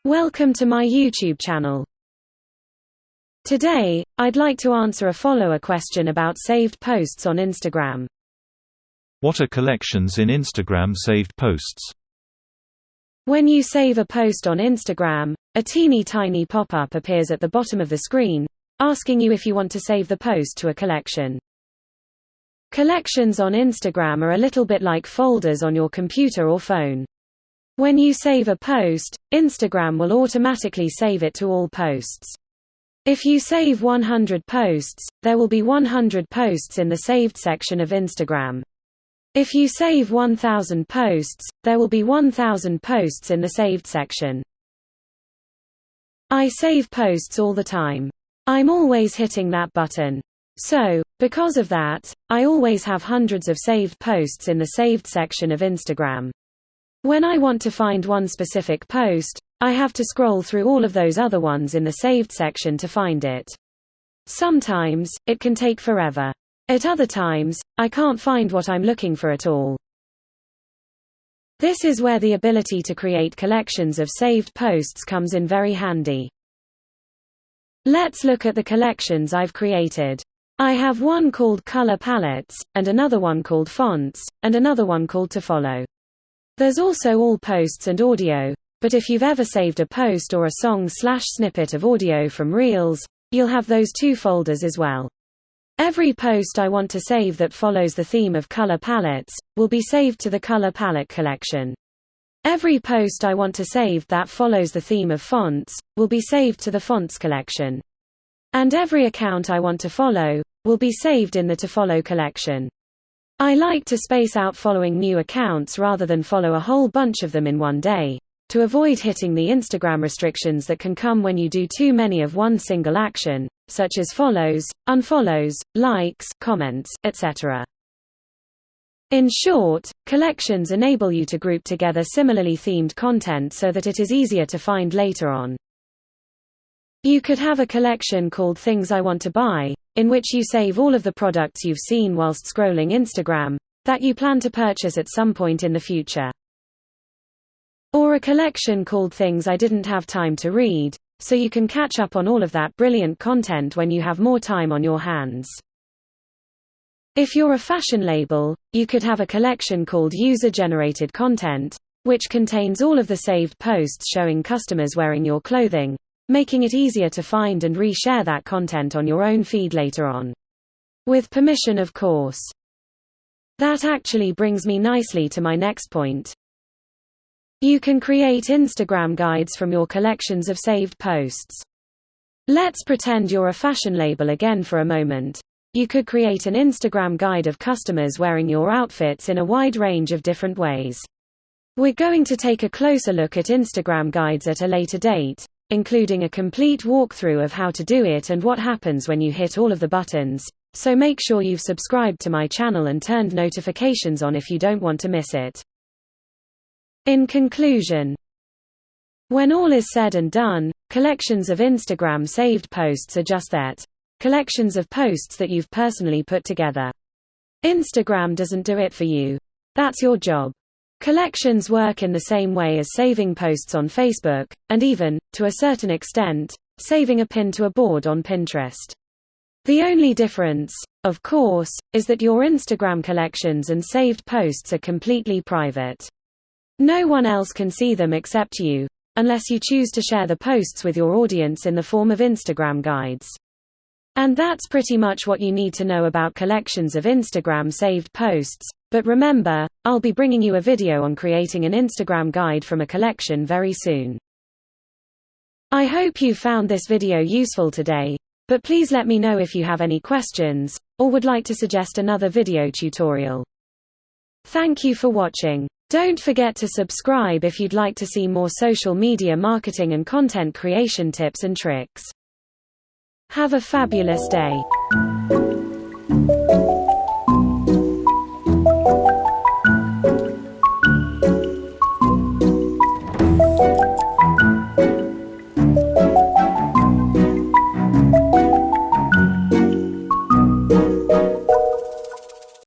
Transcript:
Welcome to my YouTube channel. Today, I'd like to answer a follower question about saved posts on Instagram. What are collections in Instagram saved posts? When you save a post on Instagram, a teeny tiny pop-up appears at the bottom of the screen, asking you if you want to save the post to a collection. Collections on Instagram are a little bit like folders on your computer or phone. When you save a post, Instagram will automatically save it to all posts. If you save 100 posts, there will be 100 posts in the saved section of Instagram. If you save 1000 posts, there will be 1000 posts in the saved section. I save posts all the time. I'm always hitting that button. So, because of that, I always have hundreds of saved posts in the saved section of Instagram. When I want to find one specific post, I have to scroll through all of those other ones in the saved section to find it. Sometimes, it can take forever. At other times, I can't find what I'm looking for at all. This is where the ability to create collections of saved posts comes in very handy. Let's look at the collections I've created. I have one called Color Palettes, and another one called Fonts, and another one called To Follow. There's also all posts and audio, but if you've ever saved a post or a song/snippet of audio from Reels, you'll have those two folders as well. Every post I want to save that follows the theme of color palettes will be saved to the color palette collection. Every post I want to save that follows the theme of fonts will be saved to the fonts collection. And every account I want to follow will be saved in the To Follow collection. I like to space out following new accounts rather than follow a whole bunch of them in one day, to avoid hitting the Instagram restrictions that can come when you do too many of one single action, such as follows, unfollows, likes, comments, etc. In short, collections enable you to group together similarly themed content so that it is easier to find later on. You could have a collection called Things I Want to Buy, in which you save all of the products you've seen whilst scrolling Instagram, that you plan to purchase at some point in the future. Or a collection called Things I Didn't Have Time to Read, so you can catch up on all of that brilliant content when you have more time on your hands. If you're a fashion label, you could have a collection called User-Generated Content, which contains all of the saved posts showing customers wearing your clothing, making it easier to find and re-share that content on your own feed later on. With permission, of course. That actually brings me nicely to my next point. You can create Instagram guides from your collections of saved posts. Let's pretend you're a fashion label again for a moment. You could create an Instagram guide of customers wearing your outfits in a wide range of different ways. We're going to take a closer look at Instagram guides at a later date, including a complete walkthrough of how to do it and what happens when you hit all of the buttons, so make sure you've subscribed to my channel and turned notifications on if you don't want to miss it. In conclusion, when all is said and done, collections of Instagram saved posts are just that, collections of posts that you've personally put together. Instagram doesn't do it for you. That's your job. Collections work in the same way as saving posts on Facebook, and even, to a certain extent, saving a pin to a board on Pinterest. The only difference, of course, is that your Instagram collections and saved posts are completely private. No one else can see them except you, unless you choose to share the posts with your audience in the form of Instagram guides. And that's pretty much what you need to know about collections of Instagram saved posts, but remember, I'll be bringing you a video on creating an Instagram guide from a collection very soon. I hope you found this video useful today, but please let me know if you have any questions, or would like to suggest another video tutorial. Thank you for watching. Don't forget to subscribe if you'd like to see more social media marketing and content creation tips and tricks. Have a fabulous day.